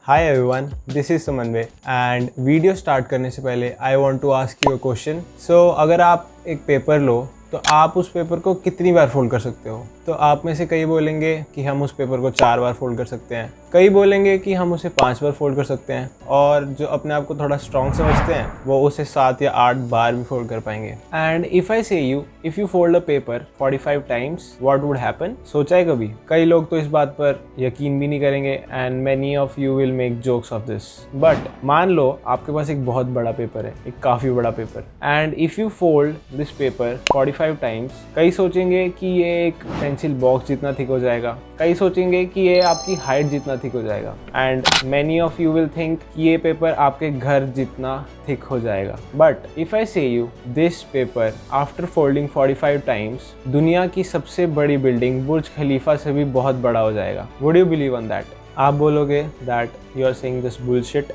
Hi everyone, this is Samanvay and video start करने से पहले I want to ask you a question. So अगर आप एक पेपर लो तो आप उस पेपर को कितनी बार फोल्ड कर सकते हो? तो आप में से कई बोलेंगे कि हम उस पेपर को 4 बार फोल्ड कर सकते हैं, कई बोलेंगे कि हम उसे 5 बार फोल्ड कर सकते हैं, और जो अपने आप को थोड़ा स्ट्रॉन्ग समझते हैं वो उसे 7 या 8 बार भी फोल्ड कर पाएंगे। एंड इफ आई से you if you fold a paper 45 times what would happen? सोचा है कभी? कई लोग तो इस बात पर यकीन भी नहीं करेंगे and many of you will make jokes of this. But मान लो आपके पास एक बहुत बड़ा पेपर है, एक काफ़ी बड़ा paper, and if you fold this paper 45 times, कई सोचेंगे कि ये एक पेंसिल बॉक्स जितना थिक हो जाएगा, कई सोचेंगे कि ये आपकी हाइट जितना थिक हो जाएगा, and many of you will think कि ये पेपर आपके घर जितना थिक हो जाएगा। बट इफ आई से you this paper after folding 45 times दुनिया की सबसे बड़ी बिल्डिंग बुर्ज खलीफा से भी बहुत बड़ा हो जाएगा। Would you believe on that? आप बोलोगे that you are saying this bullshit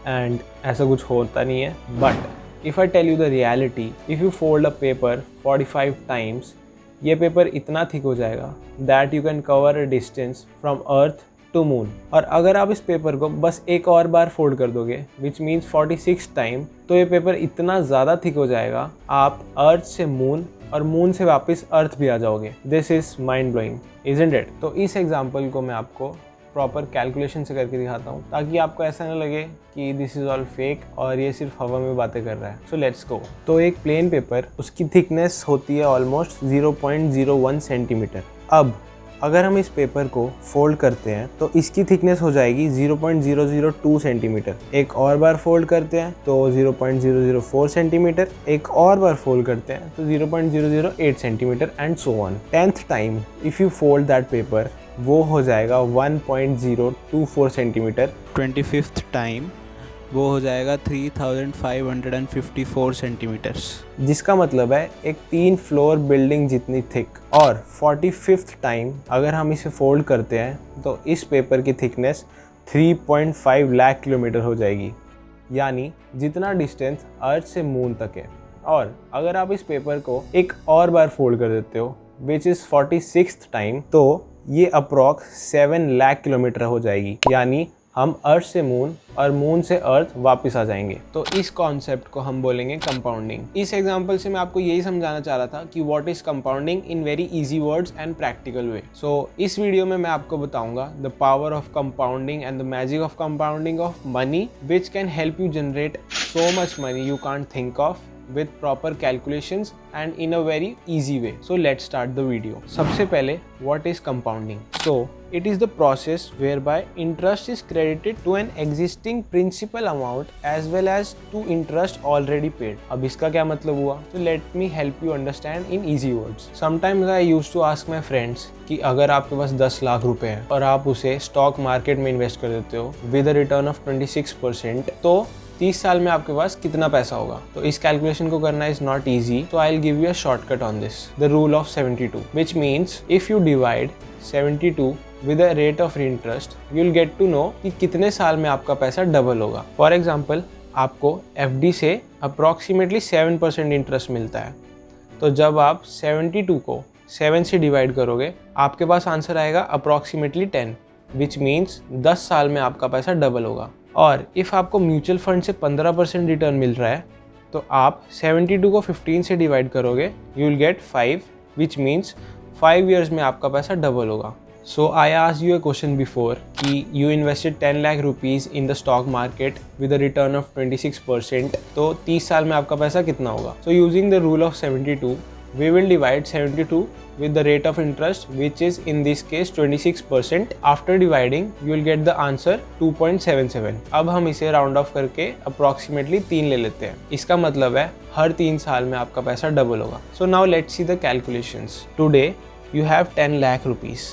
and ऐसा कुछ होता नहीं है। But if I tell you the reality, if you fold a paper 45 times, ये पेपर इतना थिक हो जाएगा that you can cover a distance from earth to moon. और अगर आप इस पेपर को बस एक और बार फोल्ड कर दोगे विच मीन्स 46 टाइम, तो ये पेपर इतना ज़्यादा थिक हो जाएगा आप अर्थ से मून और मून से वापस अर्थ भी आ जाओगे। This is mind blowing, isn't it? तो इस एग्जाम्पल को मैं आपको प्रॉपर कैलकुलेशन से करके दिखाता हूँ ताकि आपको ऐसा ना लगे कि दिस इज़ ऑल फेक और ये सिर्फ हवा में बातें कर रहा है। So let's go. तो एक प्लेन पेपर, उसकी थिकनेस होती है ऑलमोस्ट 0.01 सेंटीमीटर। अब अगर हम इस पेपर को फोल्ड करते हैं तो इसकी थिकनेस हो जाएगी 0.002 सेंटीमीटर। एक और बार फोल्ड करते हैं तो 0.004 सेंटीमीटर, एक और बार फोल्ड करते हैं तो 0.008 centimetre and so on. 10th time if you fold that paper वो हो जाएगा 1.024 सेंटीमीटर। 25th टाइम वो हो जाएगा 3554 सेंटीमीटर्स, जिसका मतलब है एक 3 फ्लोर बिल्डिंग जितनी थिक। और 45th टाइम अगर हम इसे फोल्ड करते हैं तो इस पेपर की थिकनेस 3.5 लाख किलोमीटर हो जाएगी, यानी जितना डिस्टेंस अर्थ से मून तक है। और अगर आप इस पेपर को एक और बार फोल्ड कर देते हो विच इज़ 46th टाइम, तो ये अप्रॉक्स 7 लाख किलोमीटर हो जाएगी, यानी हम अर्थ से मून और मून से अर्थ वापस आ जाएंगे। तो इस कॉन्सेप्ट को हम बोलेंगे कंपाउंडिंग। इस एग्जांपल से मैं आपको यही समझाना चाह रहा था कि what is compounding in very easy words and practical way. So इस वीडियो में मैं आपको बताऊंगा the power of compounding and the magic of compounding of money which can help you generate so much money you can't think of with proper calculations and in a very easy way. So let's start the video. सबसे पहले what is compounding? So it is the process whereby interest is credited to an existing principal amount as well as to interest already paid. अब इसका क्या मतलब हुआ? So let me help you understand in easy words. Sometimes I used to ask my friends कि अगर आपके पास 10 लाख रुपए हैं और आप उसे स्टॉक मार्केट में इन्वेस्ट कर देते हो with a return of 26%, तो 30 साल में आपके पास कितना पैसा होगा? तो इस कैलकुलेशन को करना इज नॉट ईजी, तो I will give you a shortcut on this, the rule of 72, which means if you divide 72 with a rate of interest you will get to know कि कितने साल में आपका पैसा डबल होगा। फॉर एग्जाम्पल, आपको FD से अप्रॉक्सीमेटली 7% इंटरेस्ट मिलता है, तो जब आप 72 को 7 से डिवाइड करोगे आपके पास आंसर आएगा अप्रॉक्सीमेटली 10, विच मीन्स 10 साल में आपका पैसा डबल होगा। और इफ़ आपको म्यूचुअल फंड से 15% रिटर्न मिल रहा है तो आप 72 को 15 से डिवाइड करोगे you will get 5, which means 5 years में आपका पैसा डबल होगा। So I asked you a question before कि you invested 10 lakh rupees in the stock market with a return of 26%, तो 30 साल में आपका पैसा कितना होगा? So using the rule of 72 we will divide 72 with the rate of interest which is in this case 26%. After dividing you will get the answer 2.77. अब हम इसे राउंड ऑफ करके अप्रॉक्सीमेटली 3 ले लेते हैं। इसका मतलब है हर 3 साल में आपका पैसा डबल होगा। So now let's see the calculations. Today you have 10 lakh rupees.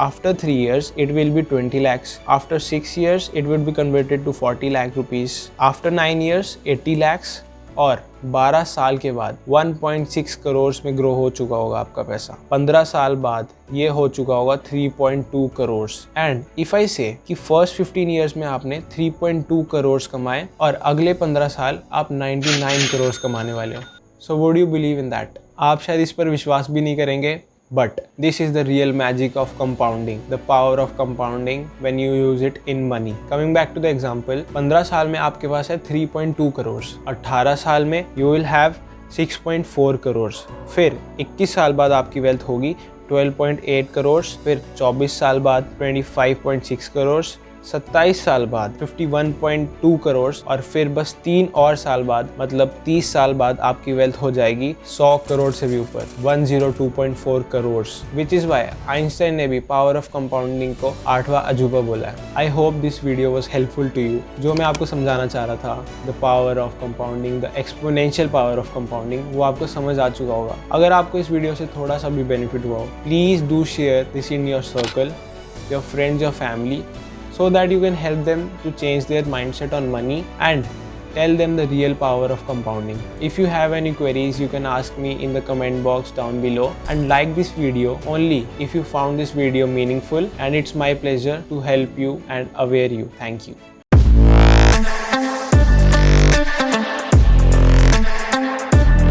After 3 years it will be 20 lakhs. After 6 years it would be converted to 40 lakh rupees. After 9 years 80 lakhs. और 12 साल के बाद 1.6 करोड़ में ग्रो हो चुका होगा आपका पैसा। 15 साल बाद ये हो चुका होगा 3.2 करोड़। एंड इफ आई से कि फर्स्ट 15 ईयर्स में आपने 3.2 करोड़ कमाए और अगले 15 साल आप 99 करोड़ कमाने वाले हो। So would you believe in that? आप शायद इस पर विश्वास भी नहीं करेंगे, But this is the real magic of compounding, the power of compounding when you use it in money. Coming back to the example, 15 साल में आपके पास है 3.2 करोड़, 18 साल में you will have 6.4 करोड़, फिर 21 साल बाद आपकी वेल्थ होगी 12.8 करोड़, फिर 24 साल बाद 25.6 करोड़, 27 साल बाद 51.2 करोड़ और फिर बस 3 और साल बाद मतलब 30 साल बाद आपकी वेल्थ हो जाएगी 100 करोड़ से भी ऊपर, 102.4 crore, which is why Einstein ने भी पावर ऑफ कंपाउंडिंग को 8वां अजूबा बोला है। I hope this video was helpful to you. जो मैं आपको समझाना चाह रहा था, the power of compounding, the exponential power of compounding, वो आपको समझ आ चुका होगा। अगर आपको इस वीडियो से थोड़ा सा भी बेनिफिट हुआ हो, please do share this in your circle, your friends, your family, so that you can help them to change their mindset on money and tell them the real power of compounding. If you have any queries, you can ask me in the comment box down below, and like this video only if you found this video meaningful, and it's my pleasure to help you and aware you. Thank you.